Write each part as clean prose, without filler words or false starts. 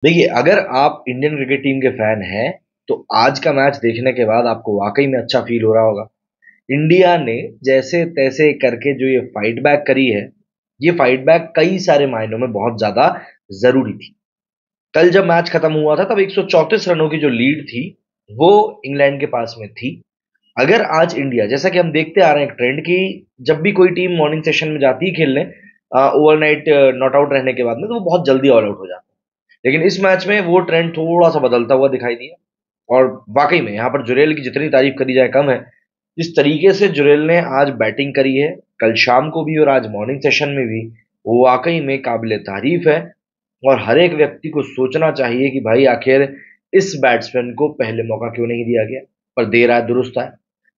देखिए, अगर आप इंडियन क्रिकेट टीम के फैन हैं, तो आज का मैच देखने के बाद आपको वाकई में अच्छा फील हो रहा होगा। इंडिया ने जैसे तैसे करके जो ये फाइट बैक करी है, ये फाइट बैक कई सारे मायनों में बहुत ज्यादा जरूरी थी। कल जब मैच खत्म हुआ था तब 134 रनों की जो लीड थी, वो इंग्लैंड के पास में थी। अगर आज इंडिया, जैसा कि हम देखते आ रहे हैं एक ट्रेंड की, जब भी कोई टीम मॉर्निंग सेशन में जाती है खेलने ओवरनाइट नॉट आउट रहने के बाद में, तो वो बहुत जल्दी ऑल आउट हो जाती है। लेकिन इस मैच में वो ट्रेंड थोड़ा सा बदलता हुआ दिखाई दिया। और वाकई में यहाँ पर जुरेल की जितनी तारीफ करी जाए कम है। जिस तरीके से जुरेल ने आज बैटिंग करी है, कल शाम को भी और आज मॉर्निंग सेशन में भी, वो वाकई में काबिल तारीफ है। और हर एक व्यक्ति को सोचना चाहिए कि भाई आखिर इस बैट्समैन को पहले मौका क्यों नहीं दिया गया। पर दे रहा है, दुरुस्त है।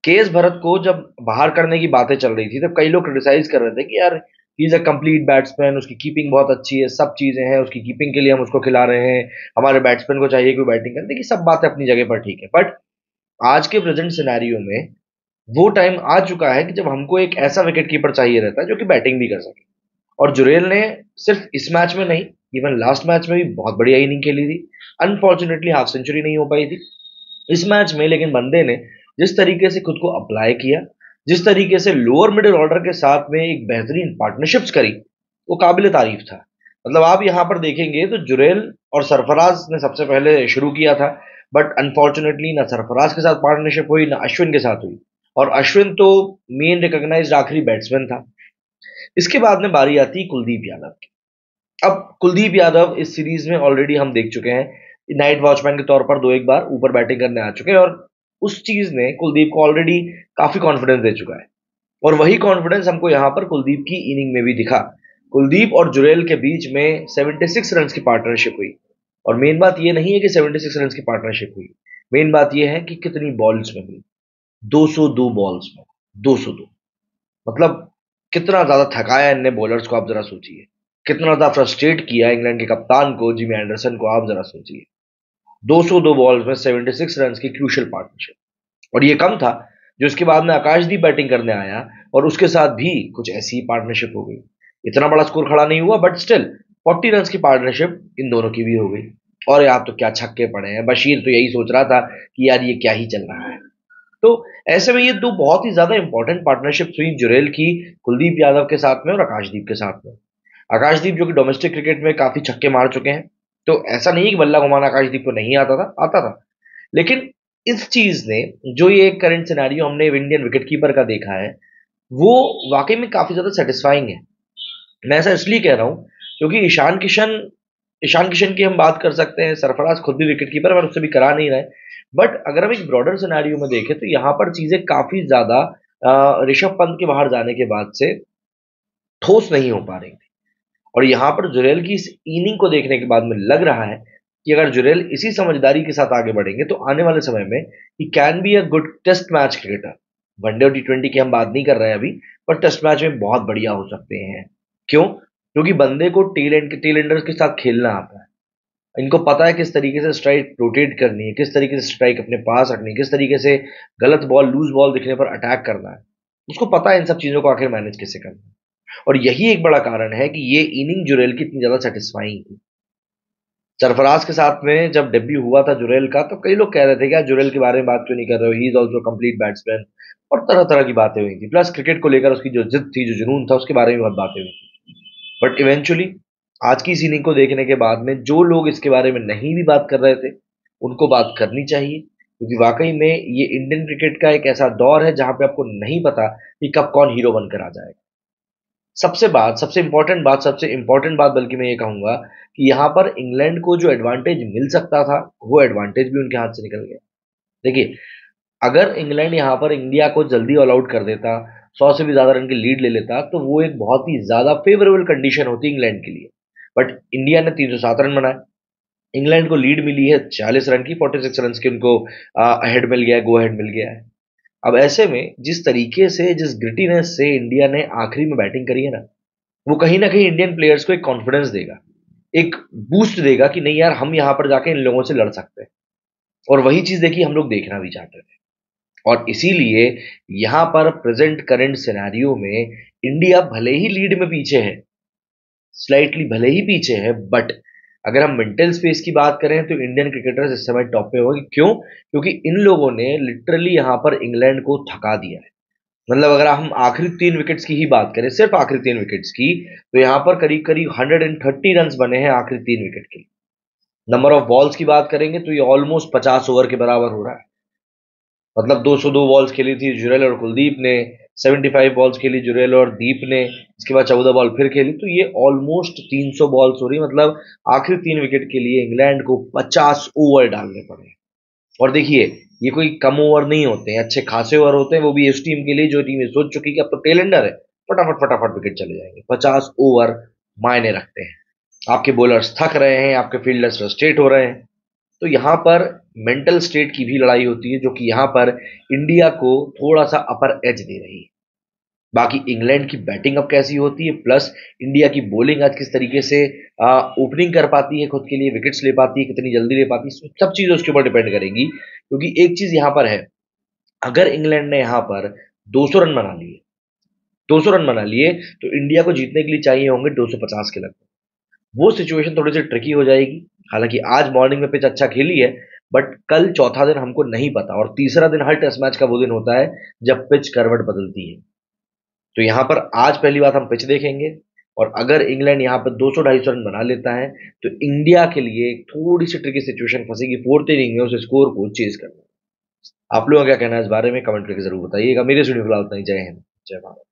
केएस भरत को जब बाहर करने की बातें चल रही थी तब कई लोग क्रिटिसाइज कर रहे थे कि यार he is a complete batsman, उसकी कीपिंग बहुत अच्छी है, सब चीजें हैं, उसकी कीपिंग के लिए हम उसको खिला रहे हैं, हमारे बैट्समैन को चाहिए कि वो बैटिंग करे। देखिए, सब बातें अपनी जगह पर ठीक है, बट आज के प्रेजेंट सिनेरियो में वो टाइम आ चुका है कि जब हमको एक ऐसा विकेट कीपर चाहिए रहता है जो कि बैटिंग भी कर सके। और जुरेल ने सिर्फ इस मैच में नहीं, इवन लास्ट मैच में भी बहुत बढ़िया इनिंग खेली थी। अनफॉर्चुनेटली हाफ सेंचुरी नहीं हो पाई थी इस मैच में, लेकिन बंदे ने जिस तरीके से खुद को अप्लाई किया, जिस तरीके से लोअर मिडिल ऑर्डर के साथ में एक बेहतरीन पार्टनरशिप्स करी, वो काबिल तारीफ था। मतलब आप यहां पर देखेंगे तो जुरेल और सरफराज ने सबसे पहले शुरू किया था, बट अनफॉर्चुनेटली ना सरफराज के साथ पार्टनरशिप हुई ना अश्विन के साथ हुई। और अश्विन तो मेन रिकॉग्नाइज्ड आखिरी बैट्समैन था। इसके बाद में बारी आती है कुलदीप यादव की। अब कुलदीप यादव इस सीरीज में ऑलरेडी हम देख चुके हैं, नाइट वॉचमैन के तौर पर दो एक बार ऊपर बैटिंग करने आ चुके हैं, और उस चीज ने कुलदीप को ऑलरेडी काफी कॉन्फिडेंस दे चुका है। और वही कॉन्फिडेंस हमको यहां पर कुलदीप की इनिंग में भी दिखा। कुलदीप और जुरेल के बीच में 76 रन की पार्टनरशिप हुई। और मेन बात यह नहीं है कि 76 रन की पार्टनरशिप हुई, मेन बात यह है कि कितनी बॉल्स में हुई। 202 बॉल्स में, 202। मतलब कितना ज्यादा थकाया इनने बॉलर्स को, आप जरा सोचिए। कितना ज्यादा फ्रस्ट्रेट किया इंग्लैंड के कप्तान को, जिमी एंडरसन को, आप जरा सोचिए। 202 बॉल्स में 76 रन की क्रूशियल पार्टनरशिप। और ये कम था, जो इसके बाद में आकाशदीप बैटिंग करने आया और उसके साथ भी कुछ ऐसी ही पार्टनरशिप हो गई। इतना बड़ा स्कोर खड़ा नहीं हुआ, बट स्टिल 40 रन की पार्टनरशिप इन दोनों की भी हो गई। और यार तो क्या छक्के पड़े हैं, बशीर तो यही सोच रहा था कि यार ये क्या ही चल रहा है। तो ऐसे में ये दो बहुत ही ज्यादा इंपॉर्टेंट पार्टनरशिप हुई जुरेल की, कुलदीप यादव के साथ में और आकाशदीप के साथ में। आकाशदीप जो कि डोमेस्टिक क्रिकेट में काफी छक्के मार चुके हैं, तो ऐसा नहीं है कि बल्ला घुमाना आकाशदीप को नहीं आता था, आता था। लेकिन इस चीज ने, जो ये करंट सिनेरियो हमने इंडियन विकेट कीपर का देखा है, वो वाकई में काफी ज्यादा सेटिस्फाइंग है। मैं ऐसा इसलिए कह रहा हूं क्योंकि ईशान किशन की हम बात कर सकते हैं, सरफराज खुद भी विकेट कीपर, पर उससे भी करा नहीं रहे। बट अगर हम एक ब्रॉडर सिनेरियो में देखें तो यहाँ पर चीजें काफी ज्यादा ऋषभ पंत के बाहर जाने के बाद से ठोस नहीं हो पा रही थी। और यहाँ पर जुरेल की इस इनिंग को देखने के बाद में लग रहा है कि अगर जुरेल इसी समझदारी के साथ आगे बढ़ेंगे तो आने वाले समय में ही can be a good test match cricketer. One day और T20 की हम बात नहीं कर रहे हैं अभी, पर टेस्ट मैच में बहुत बढ़िया हो सकते हैं। क्यों? क्योंकि बंदे को टेल एंडर्स के साथ खेलना आता है। इनको पता है किस तरीके से स्ट्राइक रोटेट करनी है, किस तरीके से स्ट्राइक अपने पास रखनी है, किस तरीके से गलत बॉल, लूज बॉल दिखने पर अटैक करना है। उसको पता है इन सब चीजों को आखिर मैनेज कैसे करना है। और यही एक बड़ा कारण है कि ये इनिंग जुरेल की इतनी ज्यादा सेटिस्फाइंग थी। सरफराज के साथ में जब डेब्यू हुआ था जुरेल का, तो कई लोग कह रहे थे कि यार जुरेल के बारे में बात क्यों नहीं कर रहे हो, he is also complete batsman. और तरह तरह की बातें हुई थी, प्लस क्रिकेट को लेकर उसकी जो जिद थी, जो जुनून था, उसके बारे में बहुत बातें हुई थी। बट इवेंचुअली आज की इस इनिंग को देखने के बाद में जो लोग इसके बारे में नहीं भी बात कर रहे थे, उनको बात करनी चाहिए। क्योंकि वाकई में ये इंडियन क्रिकेट का एक ऐसा दौर है जहां पे आपको नहीं पता कि कब कौन हीरो बनकर आ जाएगा। सबसे इंपॉर्टेंट बात बल्कि मैं ये कहूंगा कि यहाँ पर इंग्लैंड को जो एडवांटेज मिल सकता था, वो एडवांटेज भी उनके हाथ से निकल गया। देखिए, अगर इंग्लैंड यहाँ पर इंडिया को जल्दी ऑल आउट कर देता, 100 से भी ज्यादा रन की लीड ले लेता, तो वो एक बहुत ही ज्यादा फेवरेबल कंडीशन होती इंग्लैंड के लिए। बट इंडिया ने 307 रन बनाए, इंग्लैंड को लीड मिली है 40 रन की, 46 रन की उनको अहेड मिल गया है, गो अहेड मिल गया है। अब ऐसे में जिस तरीके से, जिस ग्रिटीनेस से इंडिया ने आखिरी में बैटिंग करी है वो कहीं ना कहीं इंडियन प्लेयर्स को एक कॉन्फिडेंस देगा, एक बूस्ट देगा कि नहीं यार, हम यहां पर जाके इन लोगों से लड़ सकते हैं। और वही चीज देखिए हम लोग देखना भी चाहते थे। और इसीलिए यहां पर प्रेजेंट करंट सिनेरियो में इंडिया भले ही लीड में पीछे है, स्लाइटली भले ही पीछे है, बट अगर हम मेंटल स्पेस की बात करें तो इंडियन क्रिकेटर्स इस समय टॉप पे होंगे। क्यों? क्योंकि इन लोगों ने लिटरली यहाँ पर इंग्लैंड को थका दिया है। मतलब अगर हम आखिरी 3 विकेट्स की ही बात करें, सिर्फ आखिरी 3 विकेट्स की, तो यहाँ पर करीब करीब 130 रन बने हैं आखिरी 3 विकेट के लिए। नंबर ऑफ बॉल्स की बात करेंगे तो ये ऑलमोस्ट 50 ओवर के बराबर हो रहा है। मतलब 202 बॉल्स खेली थी जुरेल और कुलदीप ने, 75 बॉल्स खेली जुरेल और दीप ने, इसके बाद 14 बॉल फिर खेली, तो ये ऑलमोस्ट 300 बॉल्स हो रही। मतलब आखिरी 3 विकेट के लिए इंग्लैंड को 50 ओवर डालने पड़े। और देखिए, ये कोई कम ओवर नहीं होते हैं, अच्छे खासे ओवर होते हैं, वो भी इस टीम के लिए जो टीम ये सोच चुकी है कि अब तो टेलेंडर है, फटाफट फटाफट विकेट चले जाएंगे। 50 ओवर मायने रखते हैं। आपके बॉलर्स थक रहे हैं, आपके फील्डर्स फ्रस्ट्रेट हो रहे हैं, तो यहाँ पर मेंटल स्टेट की भी लड़ाई होती है, जो कि यहाँ पर इंडिया को थोड़ा सा अपर एज दे रही है। बाकी इंग्लैंड की बैटिंग अब कैसी होती है, प्लस इंडिया की बॉलिंग आज किस तरीके से ओपनिंग कर पाती है, खुद के लिए विकेट्स ले पाती है, कितनी जल्दी ले पाती है, सब चीजें उसके ऊपर डिपेंड करेंगी। क्योंकि एक चीज यहाँ पर है, अगर इंग्लैंड ने यहाँ पर 200 रन बना लिए, 200 रन बना लिए, तो इंडिया को जीतने के लिए चाहिए होंगे 250 के लगभग। वो सिचुएशन थोड़ी सी ट्रिकी हो जाएगी। हालांकि आज मॉर्निंग में पिच अच्छा खेली है, बट कल चौथा दिन हमको नहीं पता, और तीसरा दिन हर टेस्ट मैच का वो दिन होता है जब पिच करवट बदलती है। तो यहाँ पर आज पहली बात हम पिच देखेंगे, और अगर इंग्लैंड यहाँ पर 200-250 रन बना लेता है, तो इंडिया के लिए थोड़ी सी ट्रिकी सिचुएशन फंसेगी फोर्थ इनिंग में उस स्कोर को चेज करना। आप लोगों का क्या कहना है इस बारे में? कमेंट करके जरूर बताइएगा। मेरे स्टूडियो फिलहाल उतना ही। जय हिंद, जय भारत।